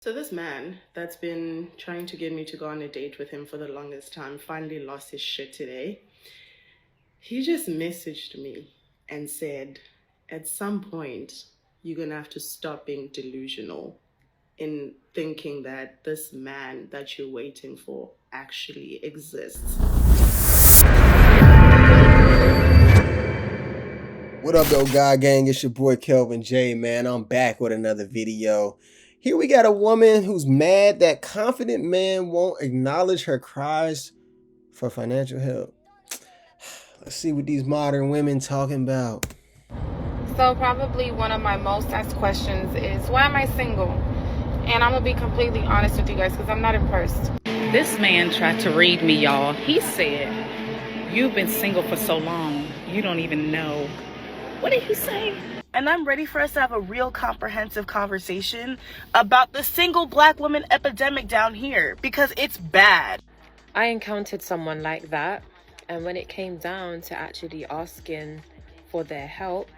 So this man that's been trying to get me to go on a date with him for the longest time finally lost his shit today. He just messaged me and said, at some point, you're gonna have to stop being delusional in thinking that this man that you're waiting for actually exists. What up, though, God Gang? It's your boy Kelvin J, man. I'm back with another video. Here we got a woman who's mad that confident man won't acknowledge her cries for financial help. Let's see what these modern women talking about. So probably one of my most asked questions is, why am I single? And I'm going to be completely honest with you guys because I'm not impressed. This man tried to read me, y'all. He said, you've been single for so long, you don't even know. What did he say? And I'm ready for us to have a real comprehensive conversation about the single black woman epidemic down here, because it's bad. I encountered someone like that, and when it came down to actually asking for their help,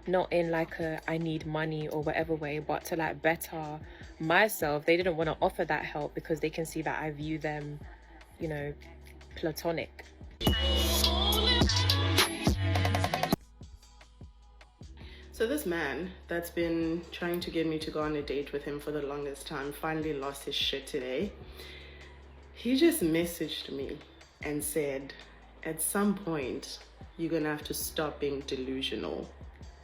not in like a I need money or whatever way, but to like better myself, they didn't want to offer that help because they can see that I view them, platonic. So this man that's been trying to get me to go on a date with him for the longest time finally lost his shit today. He just messaged me and said, at some point, you're gonna have to stop being delusional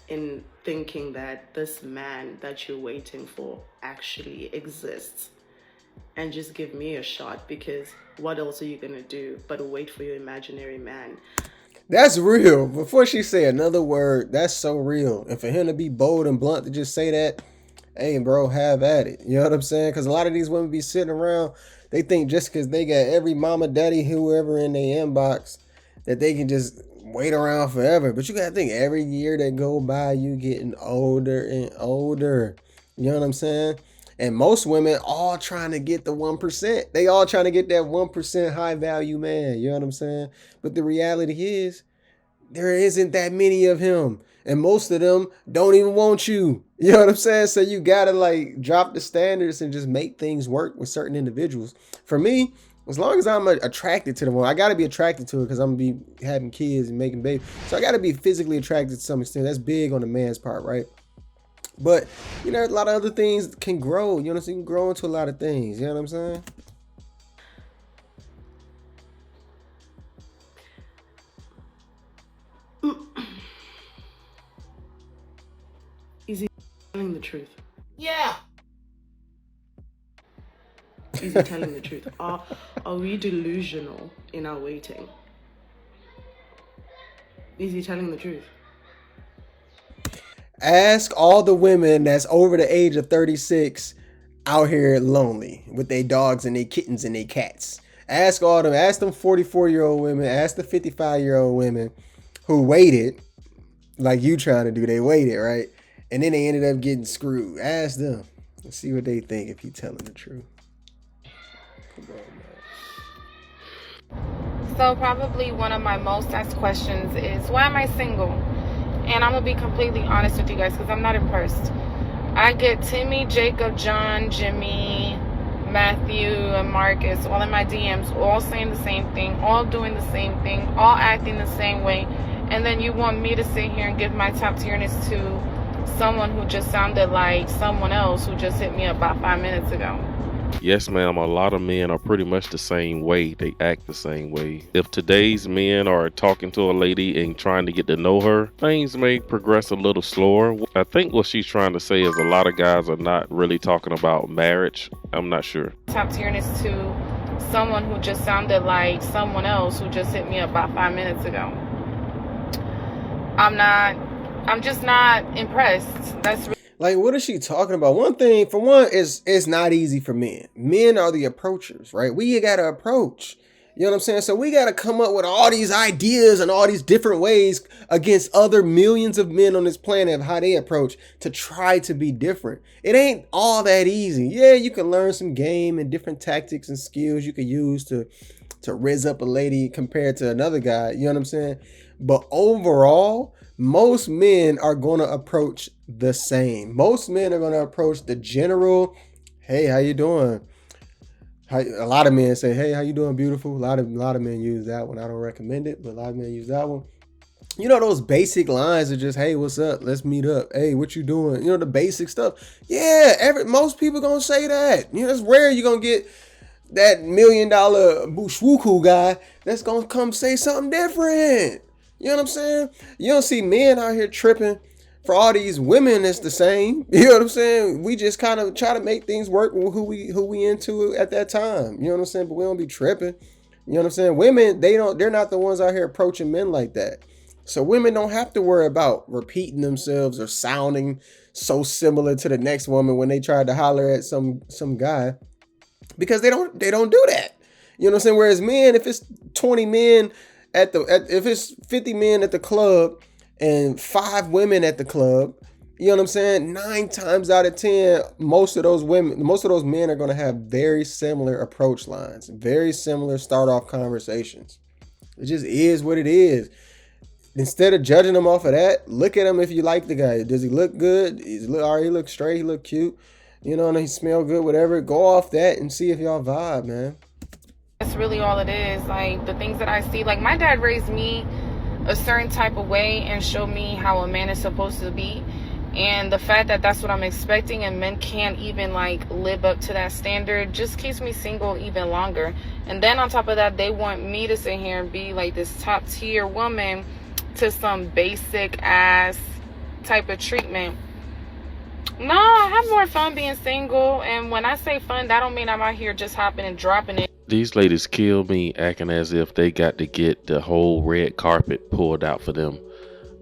in thinking that this man that you're waiting for actually exists, and just give me a shot, because what else are you gonna do but wait for your imaginary man? That's real. Before she say another word, that's so real. And for him to be bold and blunt to just say that, hey, bro, have at it. You know what I'm saying? Because a lot of these women be sitting around, they think just because they got every mama, daddy, whoever in their inbox, that they can just wait around forever. But you got to think, every year that go by, you getting older and older. You know what I'm saying? And most women all trying to get the 1%. They all trying to get that 1% high value man. You know what I'm saying? But the reality is, there isn't that many of him. And most of them don't even want you. You know what I'm saying? So you gotta like drop the standards and just make things work with certain individuals. For me, as long as I'm attracted to the one, I gotta be attracted to it because I'm gonna be having kids and making babies. So I gotta be physically attracted to some extent. That's big on the man's part, right? But, a lot of other things can grow. You know what I'm saying? You can grow into a lot of things. You know what I'm saying? Is he telling the truth? Yeah. Is he telling the truth? Are we delusional in our waiting? Is he telling the truth? Ask all the women that's over the age of 36 out here lonely with their dogs and their kittens and their cats. Ask all them. Ask them 44-year-old women. Ask the 55-year-old women who waited like you trying to do. They waited, right? And then they ended up getting screwed. Ask them and see what they think if you telling the truth. Come on, man. So probably one of my most asked questions is, why am I single? And I'm going to be completely honest with you guys because I'm not impressed. I get Timmy, Jacob, John, Jimmy, Matthew, and Marcus all in my DMs, all saying the same thing, all doing the same thing, all acting the same way. And then you want me to sit here and give my top tierness to someone who just sounded like someone else who just hit me up about 5 minutes ago. Yes, ma'am. A lot of men are pretty much the same way. They act the same way. If today's men are talking to a lady and trying to get to know her, things may progress a little slower. I think what she's trying to say is a lot of guys are not really talking about marriage. I'm not sure. Top tierness to someone who just sounded like someone else who just hit me up about 5 minutes ago. I'm just not impressed. That's like, what is she talking about? One thing, for one, is it's not easy for men. Men are the approachers, right? We got to approach. You know what I'm saying? So we got to come up with all these ideas and all these different ways against other millions of men on this planet of how they approach to try to be different. It ain't all that easy. Yeah, you can learn some game and different tactics and skills you can use to rizz up a lady compared to another guy. You know what I'm saying? But overall, most men are going to approach the same. Most men are going to approach the general Hey, how you doing? A lot of men say, hey, how you doing, beautiful? A lot of men use that one. I don't recommend it, but a lot of men use that one. You know, those basic lines are just, hey, what's up? Let's meet up. Hey, what you doing? You know, the basic stuff. Yeah, most people gonna say that. You know, it's rare you're gonna get that $1 million bushwuku guy that's gonna come say something different. You know what I'm saying? You don't see men out here tripping for all these women that's the same. You know what I'm saying? We just kind of try to make things work with who we into at that time. You know what I'm saying? But we don't be tripping. You know what I'm saying? Women, they're not the ones out here approaching men like that. So women don't have to worry about repeating themselves or sounding so similar to the next woman when they try to holler at some guy, because they don't do that. You know what I'm saying? Whereas men, if it's 20 men if it's 50 men at the club and 5 women at the club, you know what I'm saying? 9 times out of 10, most of those men are going to have very similar approach lines, very similar start off conversations. It just is what it is. Instead of judging them off of that, look at him if you like the guy. Does he look good? He looks straight. He look cute. You know, and he smell good, whatever. Go off that and see if y'all vibe, man. That's really all it is. Like, the things that I see, like, my dad raised me a certain type of way and showed me how a man is supposed to be. And the fact that that's what I'm expecting and men can't even like live up to that standard just keeps me single even longer. And then on top of that, they want me to sit here and be like this top tier woman to some basic ass type of treatment. No, I have more fun being single. And when I say fun, that don't mean I'm out here just hopping and dropping it. These ladies kill me acting as if they got to get the whole red carpet pulled out for them.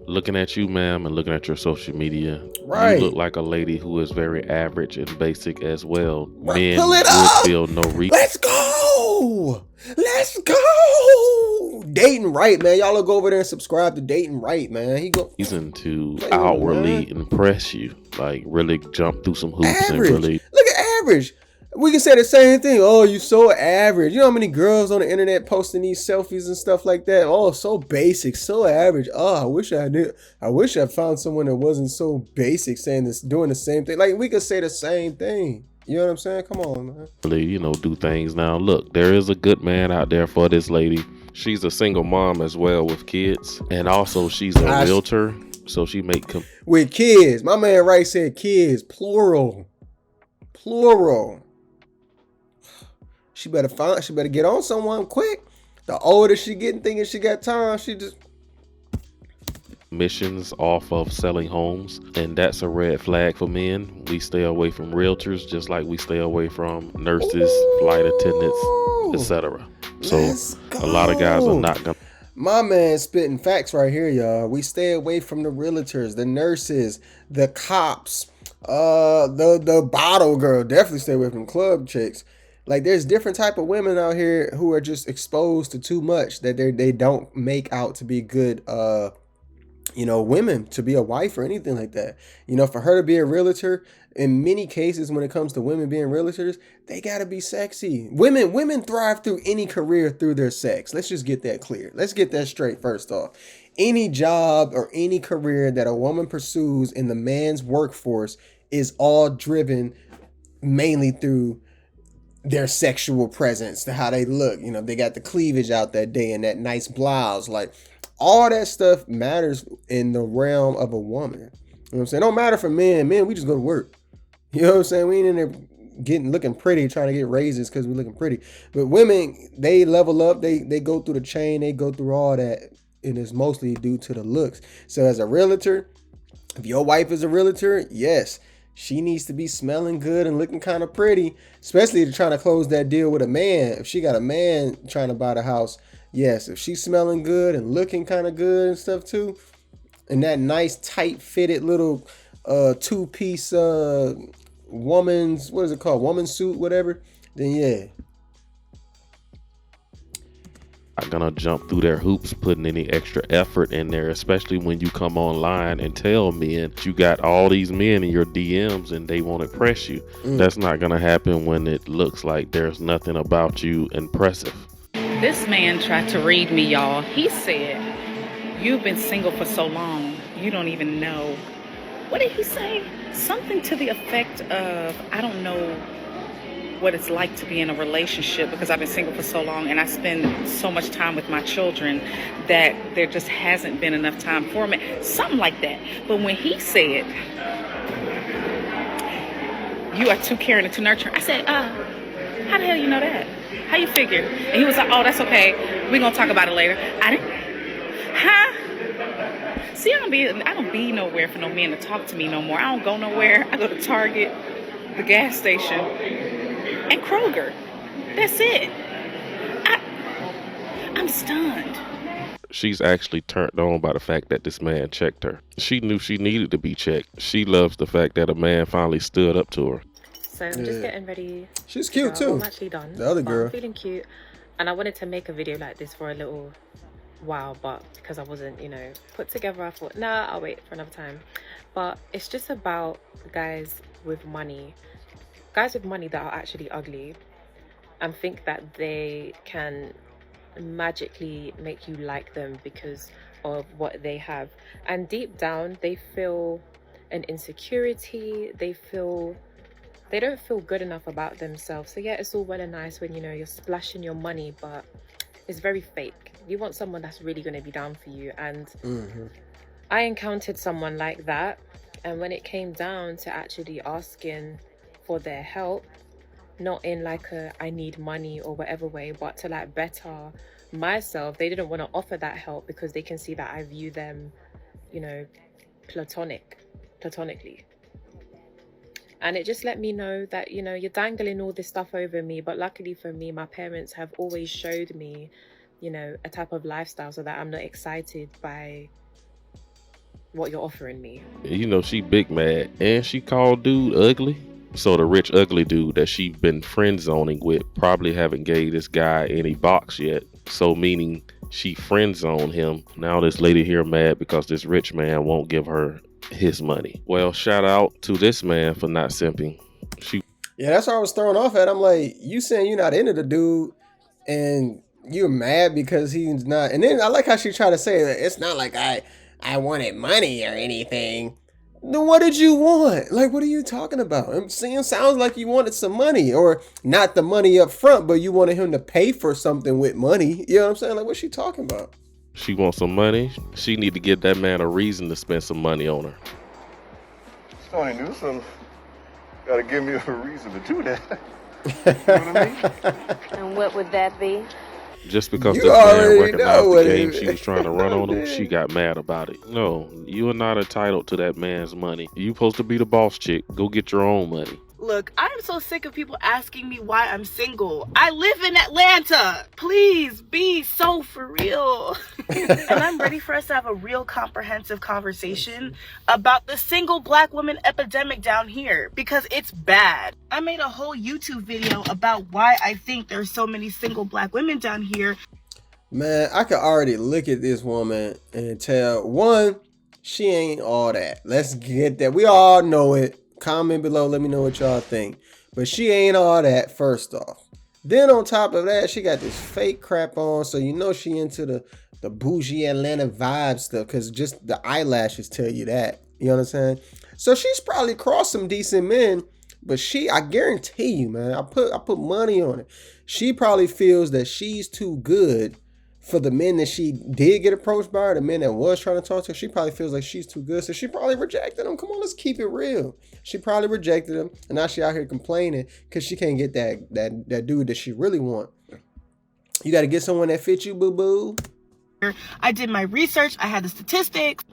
Looking at you, ma'am, and looking at your social media, right, you look like a lady who is very average and basic as well. Right. Men Pull it would up. feel no reason. Let's go. Let's go. Dating Right, man. Y'all go over there and subscribe to Dating Right, man. He go reason to outwardly impress you, like really jump through some hoops average. and really Look at average. We can say the same thing. Oh, you so average. You know how many girls on the internet posting these selfies and stuff like that? Oh, so basic, so average. Oh, I wish I found someone that wasn't so basic saying this, doing the same thing. Like, we could say the same thing. You know what I'm saying? Come on, man. Really, you know, do things now. Look, there is a good man out there for this lady. She's a single mom as well with kids. And also she's a realtor. So she with kids. My man Wright said kids, plural. She better get on someone quick. The older she getting, thinking she got time, she just missions off of selling homes, and that's a red flag for men. We stay away from realtors just like we stay away from nurses, flight attendants, etc. So a lot of guys are not gonna. My man spitting facts right here, y'all. We stay away from the realtors, the nurses, the cops, the bottle girl. Definitely stay away from club chicks. Like, there's different type of women out here who are just exposed to too much that they don't make out to be good, women, to be a wife or anything like that. You know, for her to be a realtor, in many cases, when it comes to women being realtors, they gotta be sexy. Women thrive through any career through their sex. Let's just get that clear. Let's get that straight first off. Any job or any career that a woman pursues in the man's workforce is all driven mainly through their sexual presence, to how they look. You know, they got the cleavage out that day and that nice blouse. Like, all that stuff matters in the realm of a woman. You know what I'm saying? It don't matter for men. Men, we just go to work. You know what I'm saying? We ain't in there looking pretty, trying to get raises because we're looking pretty. But women, they level up. They go through the chain. They go through all that. And it's mostly due to the looks. So as a realtor, if your wife is a realtor, yes, she needs to be smelling good and looking kind of pretty, especially to trying to close that deal with a man. If she got a man trying to buy the house, yes, if she's smelling good and looking kind of good and stuff too, and that nice tight fitted little two-piece woman's suit, whatever, then yeah. Not gonna jump through their hoops putting any extra effort in there, especially when you come online and tell men you got all these men in your DMs and they won't impress you. That's not gonna happen when it looks like there's nothing about you impressive. This man tried to read me, y'all. He said, you've been single for so long, you don't even know. What did he say? Something to the effect of, I don't know what it's like to be in a relationship, because I've been single for so long and I spend so much time with my children that there just hasn't been enough time for me. Something like that. But when he said, you are too caring and too nurturing, I said, how the hell you know that? How you figure? And he was like, oh, that's okay. We're going to talk about it later. I didn't, See, I don't be nowhere for no men to talk to me no more. I don't go nowhere. I go to Target, the gas station, and Kroger. That's it. I'm stunned. She's actually turned on by the fact that this man checked her. She knew she needed to be checked. She loves the fact that a man finally stood up to her. So I'm just getting ready. She's cute too. I'm actually done. The other girl. I'm feeling cute. And I wanted to make a video like this for a little while, but because I wasn't, put together, I thought, nah, I'll wait for another time. But it's just about guys with money that are actually ugly and think that they can magically make you like them because of what they have. And deep down, they feel an insecurity. They don't feel good enough about themselves. So yeah, it's all well and nice when, you're splashing your money, but it's very fake. You want someone that's really going to be down for you. And I encountered someone like that. And when it came down to actually asking for their help, not in like a I need money or whatever way, but to like better myself, they didn't want to offer that help because they can see that I view them, platonically. And it just let me know that, you're dangling all this stuff over me. But luckily for me, my parents have always showed me, a type of lifestyle so that I'm not excited by what you're offering me. She big mad and she called dude ugly. So the rich ugly dude that she been friend zoning with probably haven't gave this guy any box yet. So meaning she friend zoned him. Now this lady here mad because this rich man won't give her his money. Well, shout out to this man for not simping. Yeah, that's why I was thrown off at. I'm like, you saying you're not into the dude and you're mad because he's not. And then I like how she tried to say that it's not like I wanted money or anything. Then what did you want? Like, what are you talking about? I'm saying sounds like you wanted some money, or not the money up front, but you wanted him to pay for something with money. You know what I'm saying? Like, what's she talking about? She wants some money. She need to give that man a reason to spend some money on her. Tony Newsom gotta give me a reason to do that. You know what I mean? And what would that be? Just because You this man already recognized know the what game it she is. was trying to run on him, she got mad about it. No, you are not entitled to that man's money. You supposed to be the boss chick. Go get your own money. Look, I'm so sick of people asking me why I'm single. I live in Atlanta. Please be so for real. And I'm ready for us to have a real comprehensive conversation about the single black woman epidemic down here, because it's bad. I made a whole YouTube video about why I think there's so many single black women down here. Man, I could already look at this woman and tell, one, she ain't all that. Let's get that. We all know it. Comment below, let me know what y'all think. But she ain't all that, first off. Then on top of that, she got this fake crap on, so you know she into the bougie Atlanta vibe stuff, because just the eyelashes tell you that. You know what I'm saying? So she's probably crossed some decent men, but I guarantee you, man, I put money on it. She probably feels that she's too good for the men that she did get approached by, or the men that was trying to talk to her. She probably feels like she's too good, so she probably rejected him. Come on, let's keep it real. She probably rejected him, and now she out here complaining because she can't get that dude that she really want. You got to get someone that fits you, boo-boo. I did my research, I had the statistics,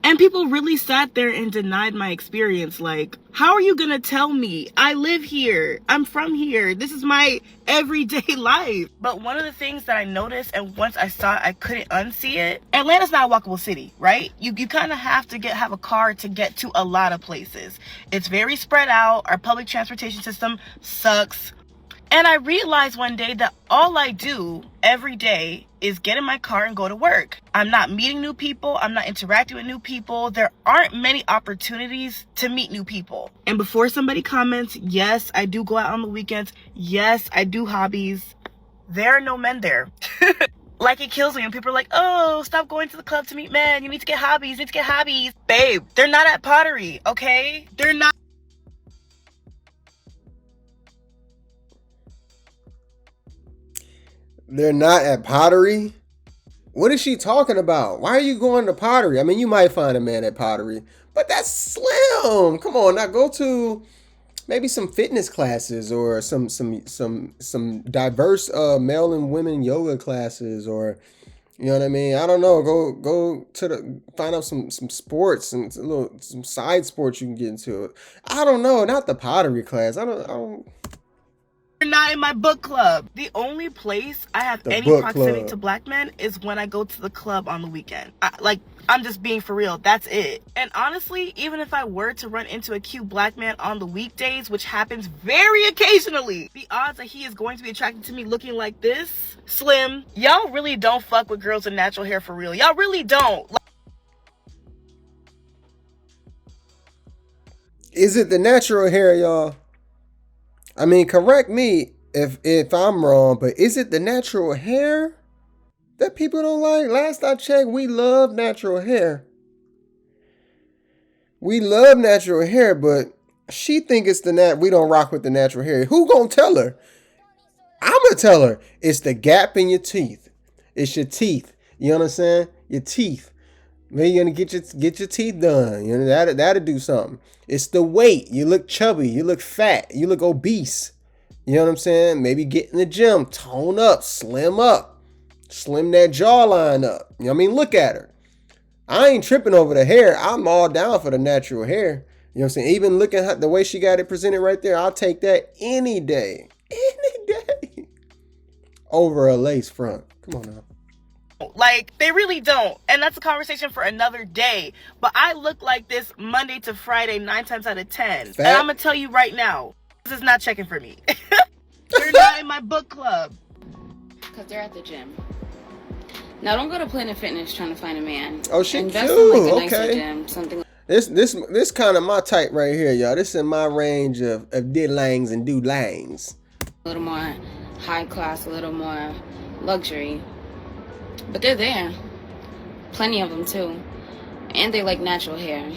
and people really sat there and denied my experience. Like, how are you gonna tell me? I live here, I'm from here, this is my everyday life. But one of the things that I noticed, and once I saw it, I couldn't unsee it. Atlanta's not a walkable city, right? You kind of have to have a car to get to a lot of places. It's very spread out. Our public transportation system sucks. And I realized one day that all I do every day is get in my car and go to work. I'm not meeting new people. I'm not interacting with new people. There aren't many opportunities to meet new people. And before somebody comments, yes, I do go out on the weekends. Yes, I do hobbies. There are no men there. Like, it kills me when people are like, oh, stop going to the club to meet men. You need to get hobbies. You need to get hobbies. Babe, they're not at Pottery, okay? They're not. They're not at Pottery? What is she talking about? Why are you going to Pottery? I mean, you might find a man at Pottery, but that's slim. Come on, now go to maybe some fitness classes or some diverse male and women yoga classes, or you know what I mean? I don't know. Go to find out some sports and some side sports you can get into. I don't know. Not the Pottery class. I don't. You're not in my book club. The only place I have any proximity to black men is when I go to the club on the weekend. I'm just being for real. That's it. And honestly, even if I were to run into a cute black man on the weekdays, which happens very occasionally, the odds that he is going to be attracted to me looking like this, slim. Y'all really don't fuck with girls with natural hair for real. Y'all really don't. Is it the natural hair, y'all? I mean, correct me if I'm wrong, but is it the natural hair that people don't like? Last I checked, we love natural hair. We love natural hair, but she think it's we don't rock with the natural hair. Who gonna tell her? I'm gonna tell her. It's the gap in your teeth. It's your teeth. You understand? Your teeth. Maybe you're gonna get your teeth done. You know, that'll do something. It's the weight. You look chubby. You look fat. You look obese. You know what I'm saying? Maybe get in the gym, tone up, slim up, slim that jawline up. You know what I mean? Look at her. I ain't tripping over the hair. I'm all down for the natural hair. You know what I'm saying? Even looking at the way she got it presented right there, I'll take that any day. Any day. Over a lace front. Come on now. Like, they really don't. And that's a conversation for another day. But I look like this Monday to Friday 9 times out of 10. And I'm going to tell you right now, this is not checking for me. You're not in my book club. Because they're at the gym. Now, don't go to Planet Fitness trying to find a man. Oh, she Invest cute. in like a nicer Okay. gym, something. This kind of my type right here, y'all. This in my range of diddlangs and doodlangs. A little more high class, a little more luxury. But they're there. Plenty of them too. And they like natural hair.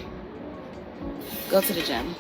Go to the gym.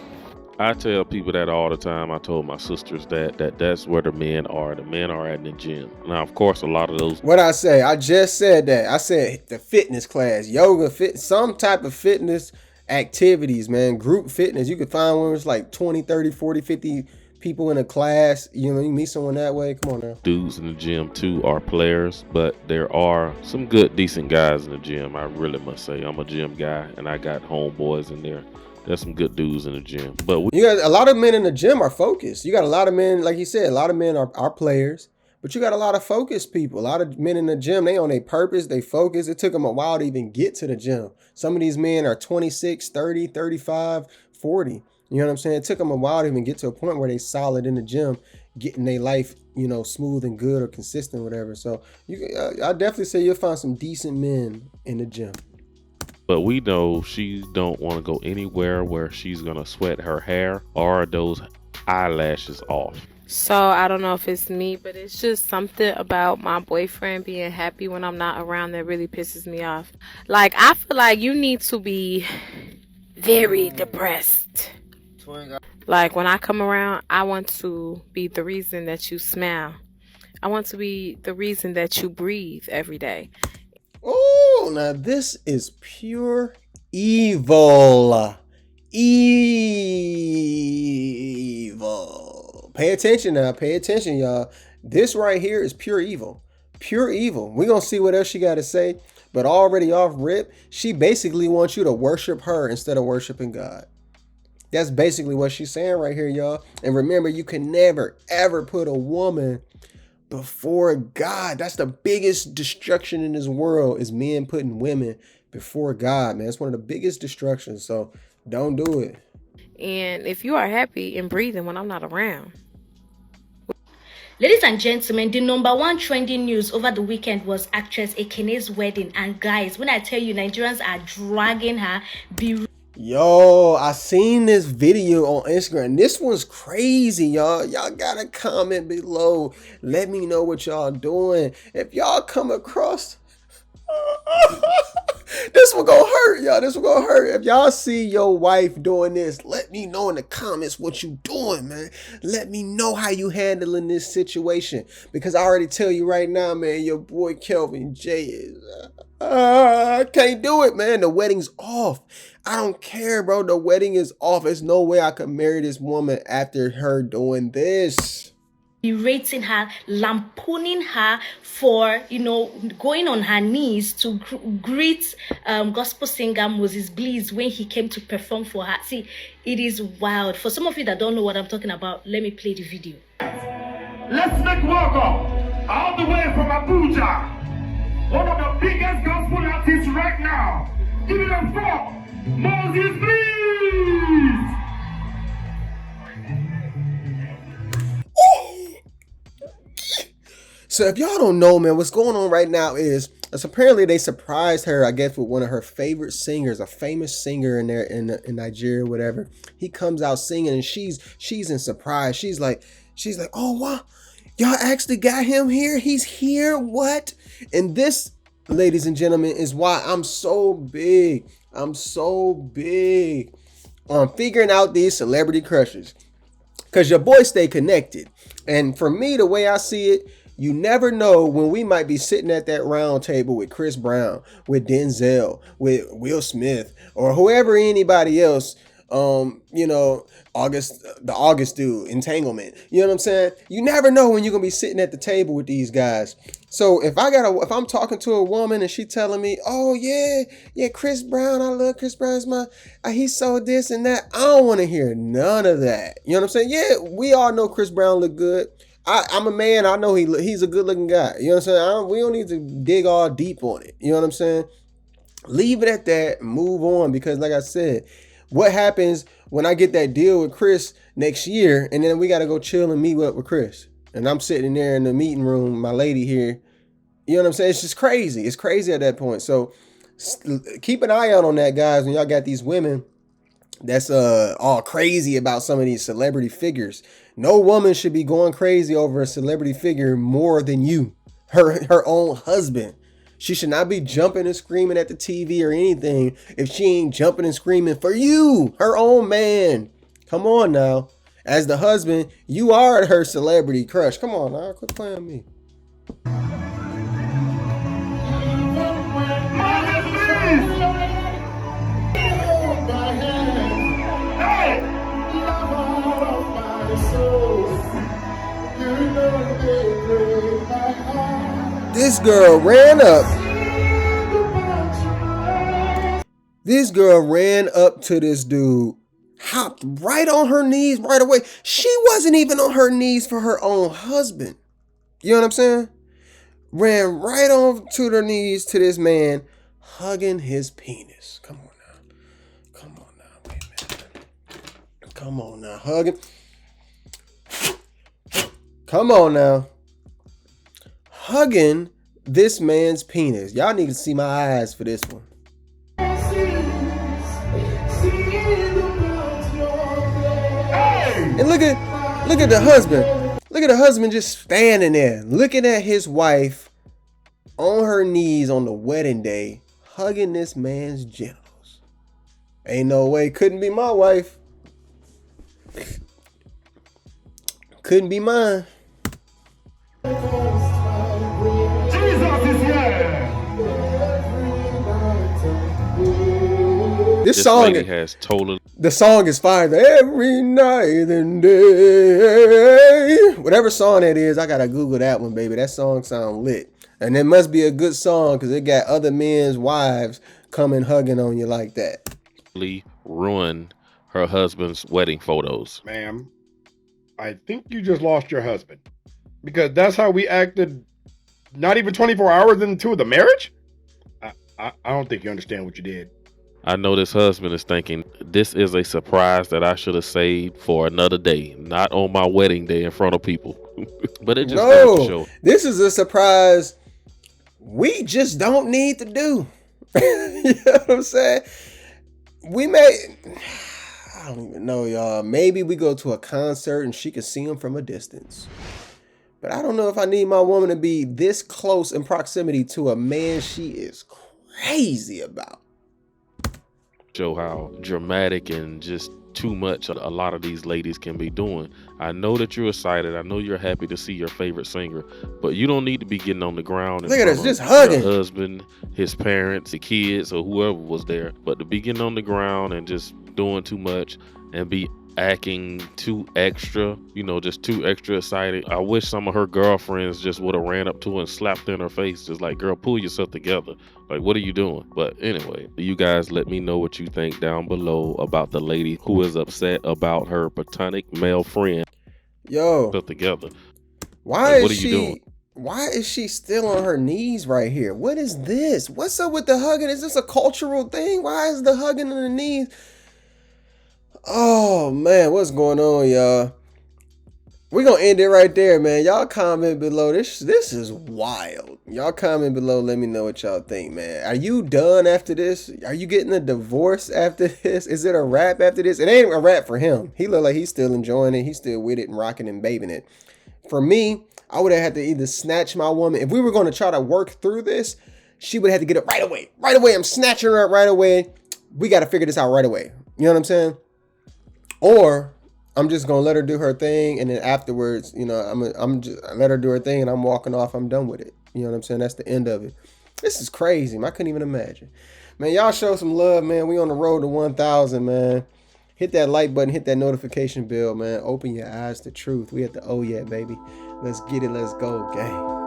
I tell people that all the time. I told my sisters that's where the men are. The men are at the gym. Now, of course, a lot of those. What I say? I just said that. I said the fitness class, yoga, some type of fitness activities, man. Group fitness. You could find one that's like 20, 30, 40, 50 people in a class. You know, you meet someone that way. Come on now. Dudes in the gym too are players, but there are some good, decent guys in the gym. I really must say, I'm a gym guy, and I got homeboys in there. There's some good dudes in the gym. But you got a lot of men in the gym are focused. You got a lot of men, like you said, a lot of men are players, but you got a lot of focused people. A lot of men in the gym, they on their purpose, they focus. It took them a while to even get to the gym. Some of these men are 26, 30, 35, 40. You know what I'm saying? It took them a while to even get to a point where they solid in the gym, getting their life, you know, smooth and good or consistent, whatever. So I definitely say you'll find some decent men in the gym. But we know she don't want to go anywhere where she's going to sweat her hair or those eyelashes off. So I don't know if it's me, but it's just something about my boyfriend being happy when I'm not around that really pisses me off. Like, I feel like you need to be very depressed. Like, when I come around, I want to be the reason that you smile. I want to be the reason that you breathe every day. Oh, now this is pure evil. Evil. Pay attention now. Pay attention, y'all. This right here is pure evil. Pure evil. We're going to see what else she got to say. But already off rip, she basically wants you to worship her instead of worshiping God. That's basically what she's saying right here, y'all. And remember, you can never, ever put a woman before God. That's the biggest destruction in this world, is men putting women before God, man. It's one of the biggest destructions. So don't do it. And if you are happy and breathing when I'm not around. Ladies and gentlemen, the number one trending news over the weekend was actress Ekene's wedding. And guys, when I tell you Nigerians are dragging her, Yo, I seen this video on Instagram. This one's crazy, y'all. Y'all gotta comment below. Let me know what y'all doing. If y'all come across This will gonna hurt, y'all. This will gonna hurt. If y'all see your wife doing this, let me know in the comments what you doing, man. Let me know how you handling this situation. Because I already tell you right now, man, your boy Kelvin J is I can't do it, man. The wedding's off. I don't care, bro. The wedding is off. There's no way I could marry this woman after her doing this. Berating her, lampooning her for, going on her knees to greet gospel singer Moses Bliss when he came to perform for her. See, it is wild. For some of you that don't know what I'm talking about, let me play the video. Let's make welcome all the way from Abuja, one of the biggest gospel artists right now. Give it up for Moses Bliss. So if y'all don't know, man, what's going on right now is apparently they surprised her, I guess, with one of her favorite singers, a famous singer in there in Nigeria, whatever. He comes out singing and she's in surprise. She's like, oh wow, y'all actually got him here? He's here? What? And this, ladies and gentlemen, is why I'm so big. I'm so big on figuring out these celebrity crushes. Because your boy stay connected. And for me, the way I see it, you never know when we might be sitting at that round table with Chris Brown, with Denzel, with Will Smith, or whoever, anybody else. The August dude, Entanglement. You know what I'm saying? You never know when you're gonna be sitting at the table with these guys. So if I'm talking to a woman and she telling me, oh yeah, Chris Brown, I love Chris Brown's he's so this and that. I don't want to hear none of that. You know what I'm saying? Yeah, we all know Chris Brown look good. I'm a man. I know he's a good looking guy. You know what I'm saying? We don't need to dig all deep on it. You know what I'm saying? Leave it at that. Move on. Because like I said, what happens when I get that deal with Chris next year and then we got to go chill and meet up with Chris? And I'm sitting there in the meeting room, my lady here. You know what I'm saying? It's just crazy. It's crazy at that point. So keep an eye out on that, guys, when y'all got these women that's all crazy about some of these celebrity figures. No woman should be going crazy over a celebrity figure more than you, her own husband. She should not be jumping and screaming at the TV or anything if she ain't jumping and screaming for you, her own man. Come on now. As the husband, you are her celebrity crush. Come on now, quit playing me. This girl ran up. This girl ran up to this dude, hopped right on her knees right away. She wasn't even on her knees for her own husband. You know what I'm saying? Ran right on to her knees to this man, hugging his penis. Come on now. Come on now, man. Come on now, hugging. Come on now. Hugging this man's penis. Y'all need to see my eyes for this one. And look at the husband. Look at the husband just standing there, looking at his wife on her knees on the wedding day, hugging this man's genitals. Ain't no way. Couldn't be my wife. Couldn't be mine. This song has totally. The song is fire. Every night and day. Whatever song that is, I gotta Google that one, baby. That song sound lit. And it must be a good song because it got other men's wives coming hugging on you like that. Ruin her husband's wedding photos. Ma'am, I think you just lost your husband. Because that's how we acted not even 24 hours into the marriage? I don't think you understand what you did. I know this husband is thinking, this is a surprise that I should have saved for another day, not on my wedding day in front of people. But it just goes to show. This is a surprise we just don't need to do. You know what I'm saying? I don't even know, y'all. Maybe we go to a concert and she can see him from a distance. But I don't know if I need my woman to be this close in proximity to a man she is crazy about. Show how dramatic and just too much a lot of these ladies can be doing. I know that you're excited. I know you're happy to see your favorite singer, but you don't need to be getting on the ground in Look at front us, of just hugging. your husband, his parents, the kids, or whoever was there. But to be getting on the ground and just doing too much and be acting too extra, just too extra excited. I wish some of her girlfriends just would have ran up to her and slapped her in her face, just like, girl, pull yourself together. Like, what are you doing? But anyway, you guys let me know what you think down below about the lady who is upset about her platonic male friend. Yo, Together. Why what is are you doing? Why is she still on her knees right here? What is this? What's up with the hugging? Is this a cultural thing? Why is the hugging on the knees? Oh man, what's going on, y'all? We're gonna end it right there, man. Y'all comment below. This is wild. Y'all comment below. Let me know what y'all think, man. Are you done after this? Are you getting a divorce after this? Is it a wrap after this? It ain't a wrap for him. He look like he's still enjoying it. He's still with it and rocking and babing it. For me, I would have had to either snatch my woman. If we were going to try to work through this, she would have had to get up right away. Right away. I'm snatching her up right away. We got to figure this out right away. You know what I'm saying? Or I'm just gonna let her do her thing, and then afterwards, I'm just let her do her thing, and I'm walking off. I'm done with it. You know what I'm saying? That's the end of it. This is crazy, man. I couldn't even imagine. Man, y'all show some love, man. We on the road to 1,000, man. Hit that like button, hit that notification bell, man. Open your eyes to truth. We at the OYETT, baby. Let's get it. Let's go, gang.